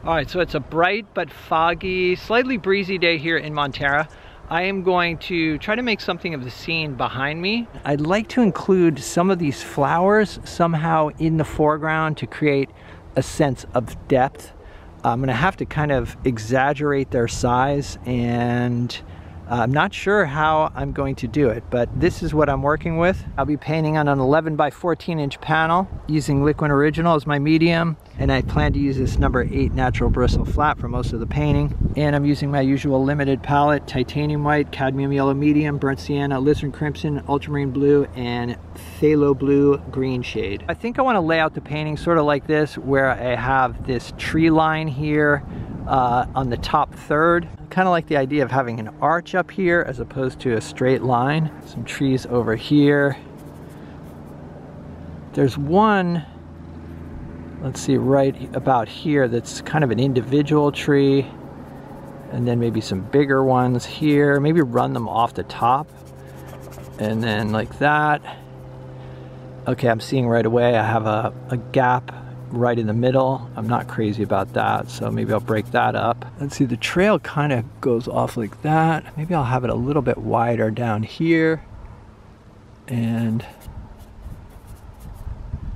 All right, so it's a bright but foggy, slightly breezy day here in Montana. I am going to try to make something of the scene behind me. I'd like to include some of these flowers somehow in the foreground to create a sense of depth. I'm gonna have to kind of exaggerate their size, and I'm not sure how I'm going to do it, but this is what I'm working with. I'll be painting on an 11 by 14 inch panel using Liquid Original as my medium, and I plan to use this number 8 natural bristle flat for most of the painting. And I'm using my usual limited palette: titanium white, cadmium yellow medium, burnt sienna, alizarin crimson, ultramarine blue, and phthalo blue green shade. I think I want to lay out the painting sort of like this, where I have this tree line here on the top third. Kind of like the idea of having an arch up here as opposed to a straight line. Some trees over here. There's one, let's see, right about here that's kind of an individual tree, and then maybe some bigger ones here. Maybe run them off the top and then like that. Okay, I'm seeing right away I have a gap right in the middle. I'm not crazy about that, so maybe I'll break that up. Let's see, the trail kind of goes off like that. Maybe I'll have it a little bit wider down here and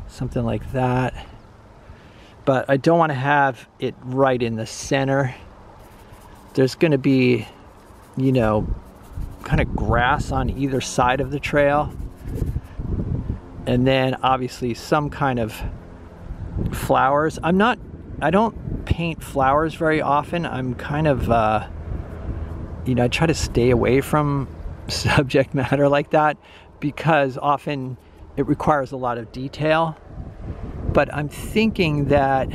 something like that. But I don't want to have it right in the center. There's going to be, you know, kind of grass on either side of the trail, and then obviously some kind of flowers. I don't paint flowers very often. I'm kind of, you know, I try to stay away from subject matter like that because often it requires a lot of detail. But I'm thinking that,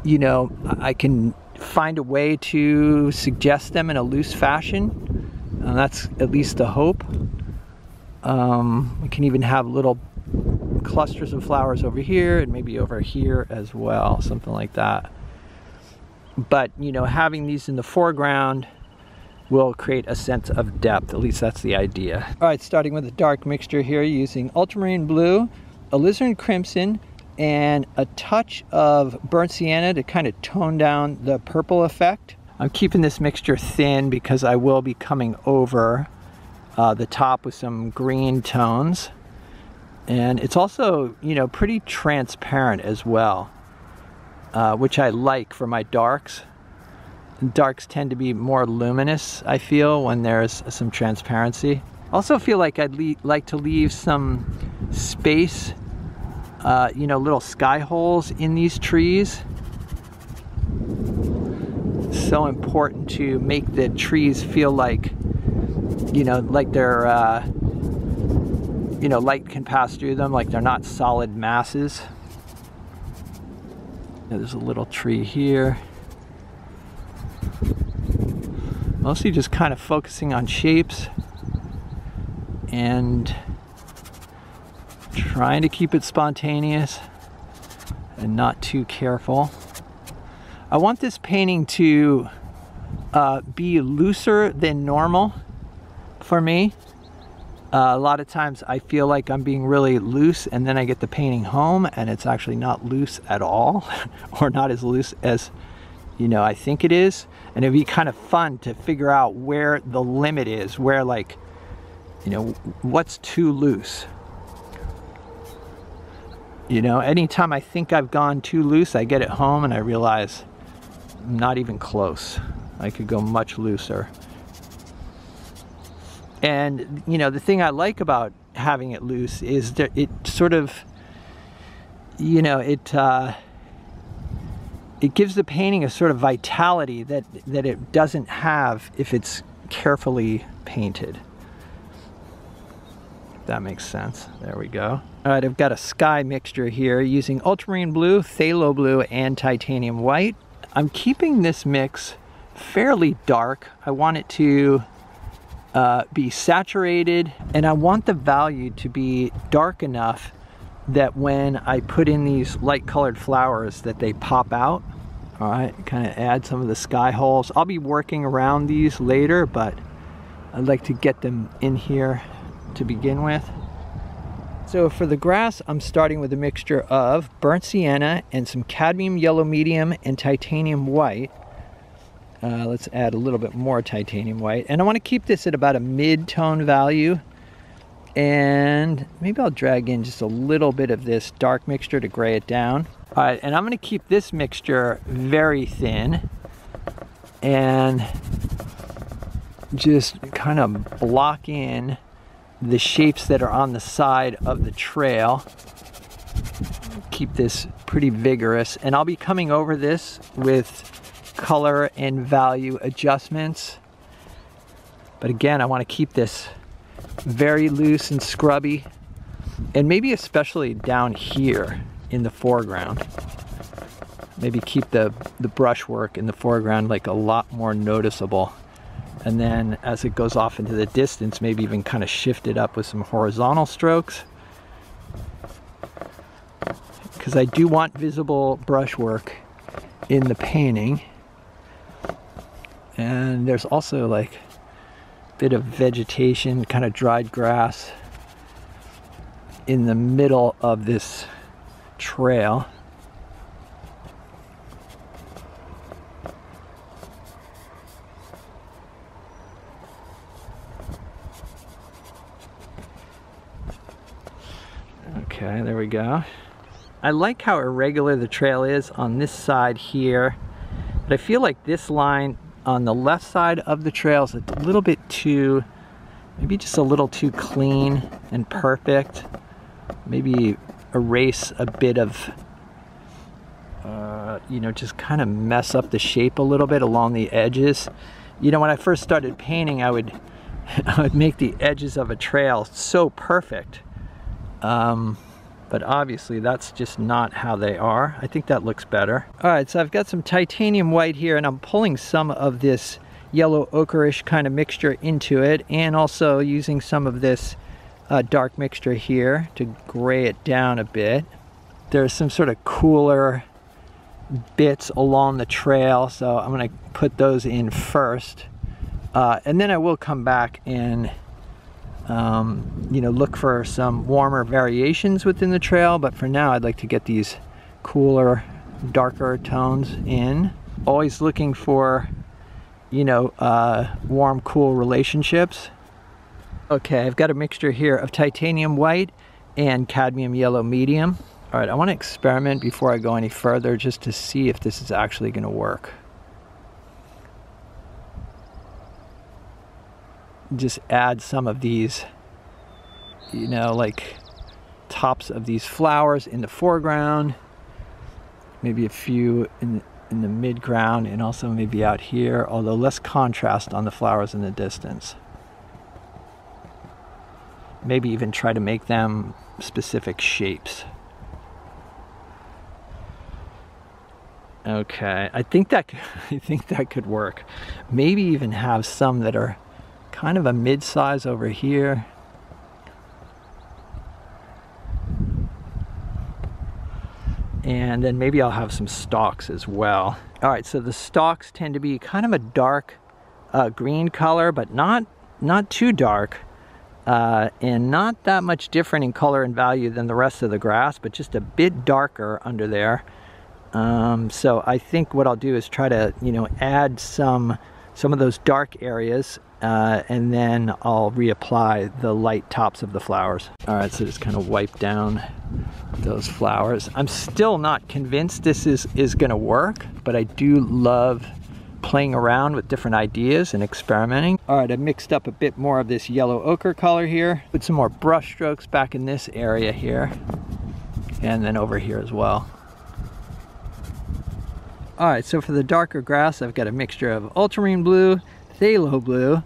you know, I can find a way to suggest them in a loose fashion. That's at least the hope. We can even have little clusters of flowers over here and maybe over here as well, something like that. But, you know, having these in the foreground will create a sense of depth. At least that's the idea. All right, starting with a dark mixture here using ultramarine blue, alizarin crimson, and a touch of burnt sienna to kind of tone down the purple effect. I'm keeping this mixture thin because I will be coming over the top with some green tones. And it's also, you know, pretty transparent as well, which I like for my darks. Darks tend to be more luminous, I feel, when there's some transparency. Also feel like I'd like to leave some space, you know, little sky holes in these trees. It's so important to make the trees feel like, you know, like they're, you know, light can pass through them, like they're not solid masses. There's a little tree here. Mostly just kind of focusing on shapes and trying to keep it spontaneous and not too careful. I want this painting to be looser than normal for me. A lot of times I feel like I'm being really loose, and then I get the painting home and it's actually not loose at all, or not as loose as, you know, I think it is. And it'd be kind of fun to figure out where the limit is, where, like, you know, what's too loose. You know, anytime I think I've gone too loose, I get it home and I realize I'm not even close. I could go much looser. And, you know, the thing I like about having it loose is that it sort of, you know, it gives the painting a sort of vitality that it doesn't have if it's carefully painted. If that makes sense. There we go. All right, I've got a sky mixture here using ultramarine blue, phthalo blue, and titanium white. I'm keeping this mix fairly dark. I want it to be saturated, and I want the value to be dark enough that when I put in these light colored flowers that they pop out. All right, kind of add some of the sky holes. I'll be working around these later, but I'd like to get them in here to begin with. So for the grass, I'm starting with a mixture of burnt sienna and some cadmium yellow medium and titanium white. Let's add a little bit more titanium white. And I want to keep this at about a mid-tone value. And maybe I'll drag in just a little bit of this dark mixture to gray it down. All right, and I'm going to keep this mixture very thin and just kind of block in the shapes that are on the side of the trail. Keep this pretty vigorous, and I'll be coming over this with color and value adjustments. But again, I want to keep this very loose and scrubby, and maybe especially down here in the foreground. Maybe keep the brushwork in the foreground like a lot more noticeable. And then as it goes off into the distance, maybe even kind of shift it up with some horizontal strokes. Because I do want visible brushwork in the painting. And there's also like a bit of vegetation, kind of dried grass in the middle of this trail. Okay, there we go. I like how irregular the trail is on this side here, but I feel like this line on the left side of the trail is a little bit too, maybe just a little too clean and perfect. Maybe erase a bit of, you know, just kind of mess up the shape a little bit along the edges. You know, when I first started painting, I would make the edges of a trail so perfect. But obviously that's just not how they are. I think that looks better. All right, so I've got some titanium white here, and I'm pulling some of this yellow ochreish kind of mixture into it, and also using some of this dark mixture here to gray it down a bit. There's some sort of cooler bits along the trail, so I'm gonna put those in first. And then I will come back and you know, look for some warmer variations within the trail, but for now I'd like to get these cooler, darker tones in. Always looking for, you know, warm, cool relationships. Okay, I've got a mixture here of titanium white and cadmium yellow medium. All right, I want to experiment before I go any further just to see if this is actually going to work. Just add some of these, you know, like tops of these flowers in the foreground, maybe a few in the mid-ground, and also maybe out here, although less contrast on the flowers in the distance. Maybe even try to make them specific shapes. Okay, I think that could work. Maybe even have some that are kind of a mid-size over here. And then maybe I'll have some stalks as well. All right, so the stalks tend to be kind of a dark green color, but not too dark, and not that much different in color and value than the rest of the grass, but just a bit darker under there. So I think what I'll do is try to, you know, add some of those dark areas, and then I'll reapply the light tops of the flowers. All right, so just kind of wipe down those flowers. I'm still not convinced this is gonna work, but I do love playing around with different ideas and experimenting. All right, I mixed up a bit more of this yellow ochre color here. Put some more brush strokes back in this area here, and then over here as well. All right, so for the darker grass, I've got a mixture of ultramarine blue, phthalo blue,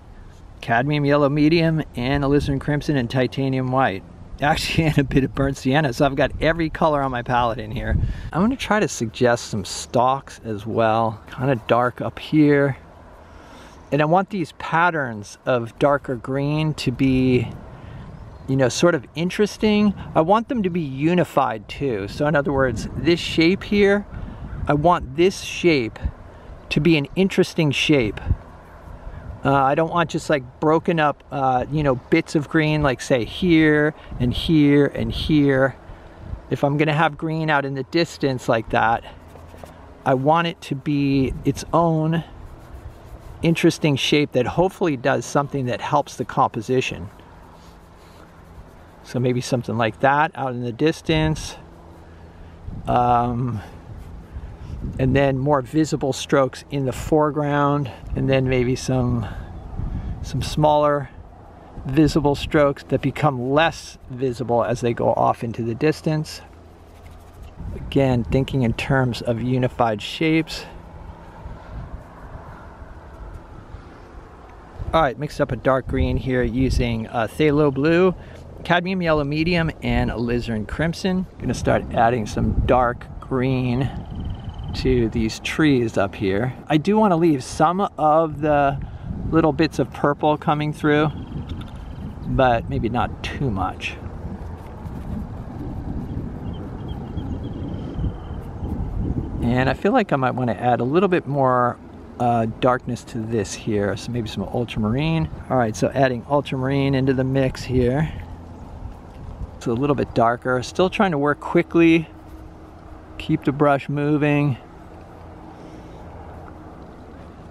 cadmium yellow medium, and alizarin crimson and titanium white. Actually, and a bit of burnt sienna, so I've got every color on my palette in here. I'm gonna try to suggest some stalks as well, kind of dark up here. And I want these patterns of darker green to be, you know, sort of interesting. I want them to be unified too. So in other words, this shape here, I want this shape to be an interesting shape, I don't want just like broken up, you know, bits of green, like say here and here and here. If I'm gonna have green out in the distance like that, I want it to be its own interesting shape that hopefully does something that helps the composition. So maybe something like that out in the distance. And then more visible strokes in the foreground, and then maybe some smaller visible strokes that become less visible as they go off into the distance. Again, thinking in terms of unified shapes. All right, mixed up a dark green here using phthalo blue, cadmium yellow medium, and alizarin crimson. Gonna start adding some dark green to these trees up here. I do want to leave some of the little bits of purple coming through, but maybe not too much. And I feel like I might want to add a little bit more darkness to this here, so maybe some ultramarine. All right, so adding ultramarine into the mix here. It's a little bit darker. Still trying to work quickly, keep the brush moving,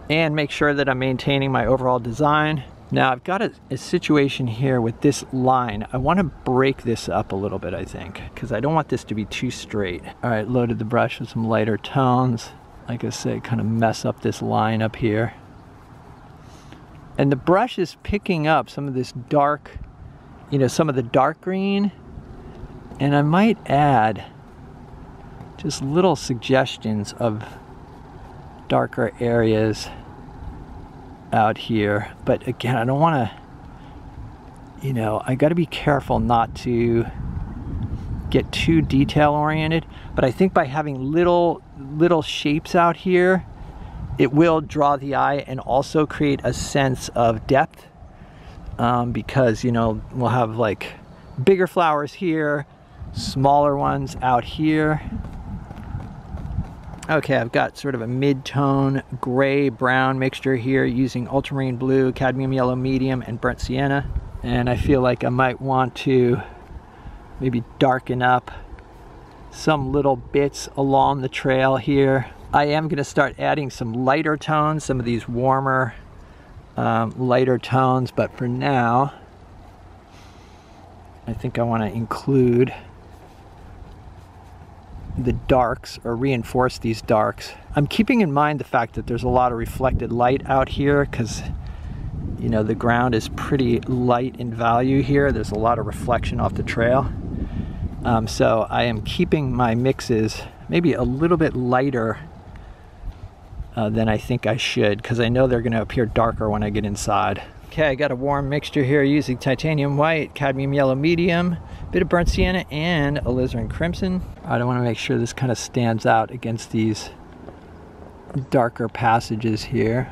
and make sure that I'm maintaining my overall design. Now I've got a situation here with this line. I want to break this up a little bit, I think, because I don't want this to be too straight. All right, loaded the brush with some lighter tones. Like I say, kind of mess up this line up here. And the brush is picking up some of this dark, you know, some of the dark green. And I might add just little suggestions of darker areas out here. But again, I don't want to, you know, I got to be careful not to get too detail oriented. But I think by having little shapes out here, it will draw the eye and also create a sense of depth, because, you know, we'll have like bigger flowers here, smaller ones out here. Okay, I've got sort of a mid-tone gray-brown mixture here using ultramarine blue, cadmium yellow medium, and burnt sienna. And I feel like I might want to maybe darken up some little bits along the trail here. I am going to start adding some lighter tones, some of these warmer, lighter tones, but for now, I think I want to include the darks, or reinforce these darks. I'm keeping in mind the fact that there's a lot of reflected light out here, because, you know, the ground is pretty light in value here. There's a lot of reflection off the trail. So I am keeping my mixes maybe a little bit lighter than I think I should, because I know they're going to appear darker when I get inside. Okay, I got a warm mixture here using titanium white, cadmium yellow medium, bit of burnt sienna, and alizarin crimson. I want to make sure this kind of stands out against these darker passages here.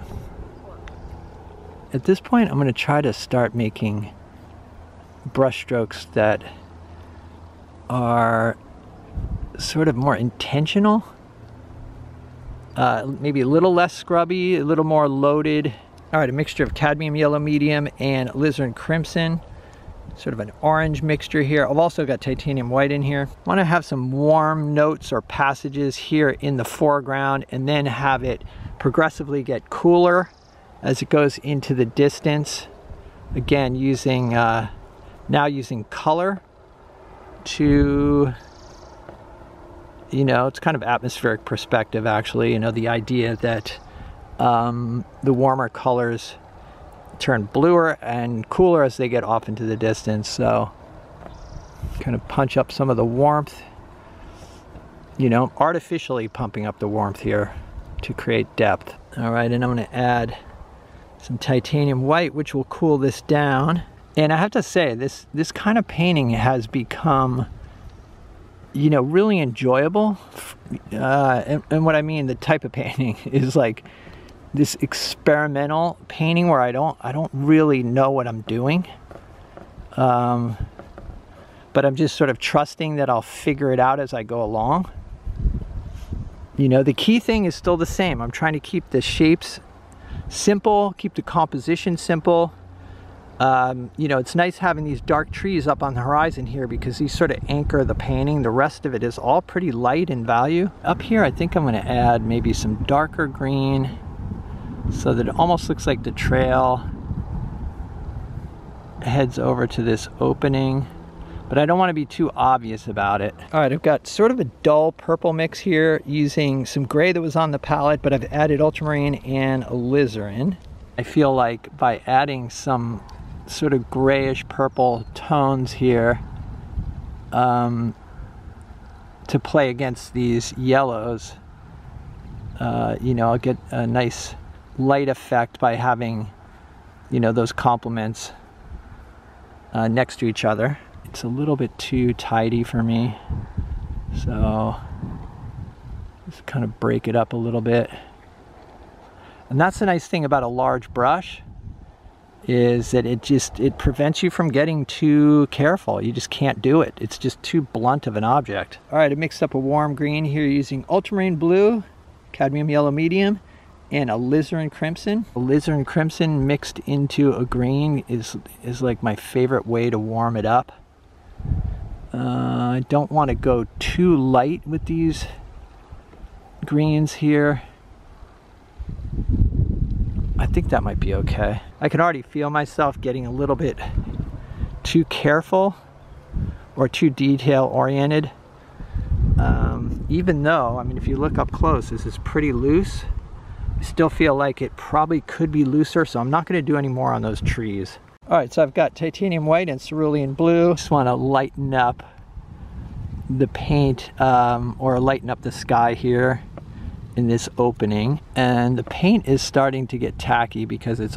At this point, I'm going to try to start making brush strokes that are sort of more intentional. Maybe a little less scrubby, a little more loaded. All right, a mixture of cadmium yellow medium and alizarin crimson. Sort of an orange mixture here. I've also got titanium white in here. I want to have some warm notes or passages here in the foreground, and then have it progressively get cooler as it goes into the distance. Again, using now using color to, you know, it's kind of atmospheric perspective actually. You know, the idea that the warmer colors turn bluer and cooler as they get off into the distance. So kind of punch up some of the warmth, you know, artificially pumping up the warmth here to create depth. All right, and I'm going to add some titanium white, which will cool this down. And I have to say, this kind of painting has become, you know, really enjoyable. And what I mean, the type of painting is like this experimental painting where I don't really know what I'm doing, but I'm just sort of trusting that I'll figure it out as I go along. You know, the key thing is still the same. I'm trying to keep the shapes simple, keep the composition simple. You know, it's nice having these dark trees up on the horizon here because these sort of anchor the painting. The rest of it is all pretty light in value. Up here, I think I'm going to add maybe some darker green so that it almost looks like the trail heads over to this opening. But I don't want to be too obvious about it. All right, I've got sort of a dull purple mix here using some gray that was on the palette, but I've added ultramarine and alizarin. I feel like by adding some sort of grayish purple tones here to play against these yellows, you know, I'll get a nice light effect by having, you know, those complements next to each other. It's a little bit too tidy for me, so just kind of break it up a little bit. And that's the nice thing about a large brush, is that it prevents you from getting too careful. You just can't do it. It's just too blunt of an object. All right, I mixed up a warm green here using ultramarine blue, cadmium yellow medium, and alizarin crimson. Alizarin crimson mixed into a green is like my favorite way to warm it up. I don't want to go too light with these greens here. I think that might be okay. I can already feel myself getting a little bit too careful or too detail oriented. Even though, I mean, if you look up close, this is pretty loose. I still feel like it probably could be looser, so I'm not going to do any more on those trees. All right, so I've got titanium white and cerulean blue. Just want to lighten up the paint or lighten up the sky here in this opening. And the paint is starting to get tacky because it's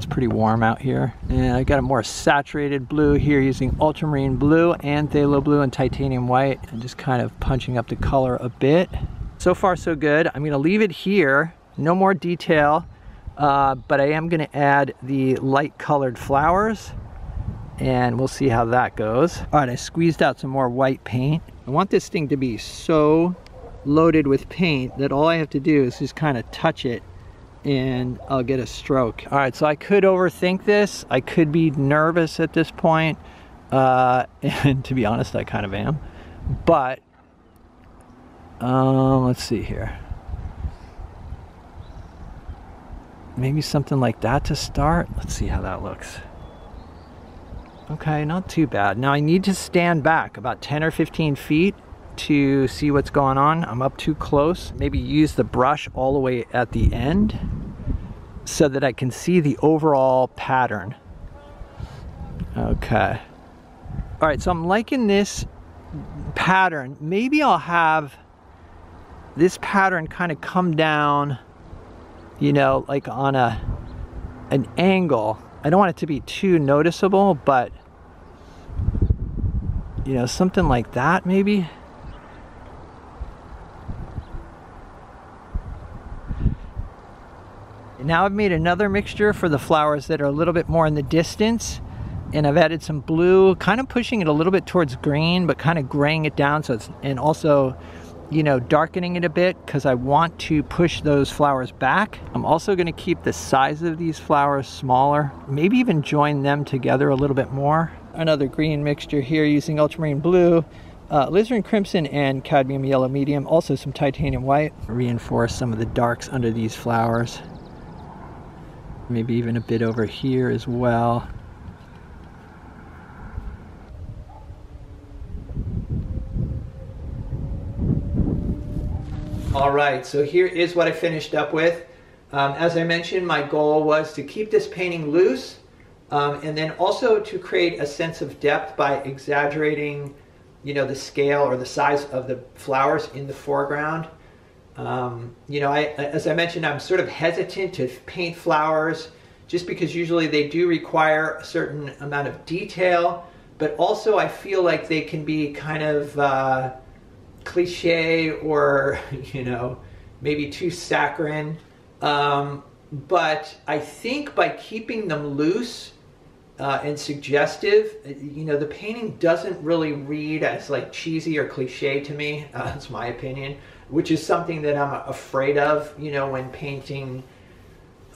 pretty warm out here. And I got a more saturated blue here using ultramarine blue and phthalo blue and titanium white, and just kind of punching up the color a bit. So far so good. I'm going to leave it here. No more detail. But I am going to add the light colored flowers, and we'll see how that goes. All right, I squeezed out some more white paint. I want this thing to be so loaded with paint that all I have to do is just kind of touch it and I'll get a stroke. All right, so I could overthink this. I could be nervous at this point. And to be honest, I kind of am. But let's see here. Maybe something like that to start. Let's see how that looks. Okay, not too bad. Now I need to stand back about 10 or 15 feet to see what's going on. I'm up too close. Maybe use the brush all the way at the end so that I can see the overall pattern. Okay. All right, so I'm liking this pattern. Maybe I'll have this pattern kind of come down, you know, like on an angle. I don't want it to be too noticeable, but you know, something like that maybe. Now I've made another mixture for the flowers that are a little bit more in the distance, and I've added some blue, kind of pushing it a little bit towards green, but kind of graying it down, so it's, and also, you know, darkening it a bit because I want to push those flowers back. I'm also going to keep the size of these flowers smaller, maybe even join them together a little bit more. Another green mixture here using ultramarine blue, alizarin crimson, and cadmium yellow medium, also some titanium white. Reinforce some of the darks under these flowers. Maybe even a bit over here as well. All right, so here is what I finished up with. As I mentioned, my goal was to keep this painting loose, and then also to create a sense of depth by exaggerating, you know, the scale or the size of the flowers in the foreground. You know, as I mentioned, I'm sort of hesitant to paint flowers just because usually they do require a certain amount of detail, but also I feel like they can be kind of cliche or, you know, maybe too saccharine. But I think by keeping them loose and suggestive, you know, the painting doesn't really read as like cheesy or cliche to me. That's my opinion, which is something that I'm afraid of, you know, when painting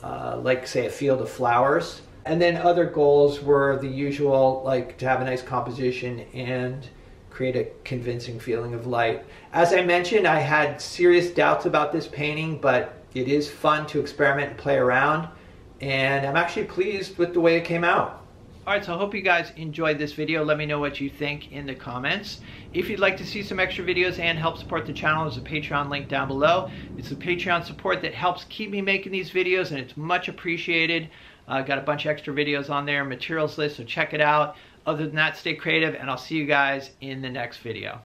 like say a field of flowers. And then other goals were the usual, like to have a nice composition and create a convincing feeling of light. As I mentioned, I had serious doubts about this painting, but it is fun to experiment and play around, and I'm actually pleased with the way it came out. Alright, so I hope you guys enjoyed this video. Let me know what you think in the comments. If you'd like to see some extra videos and help support the channel, there's a Patreon link down below. It's the Patreon support that helps keep me making these videos, and it's much appreciated. Got a bunch of extra videos on there, materials list, so check it out. Other than that, stay creative, and I'll see you guys in the next video.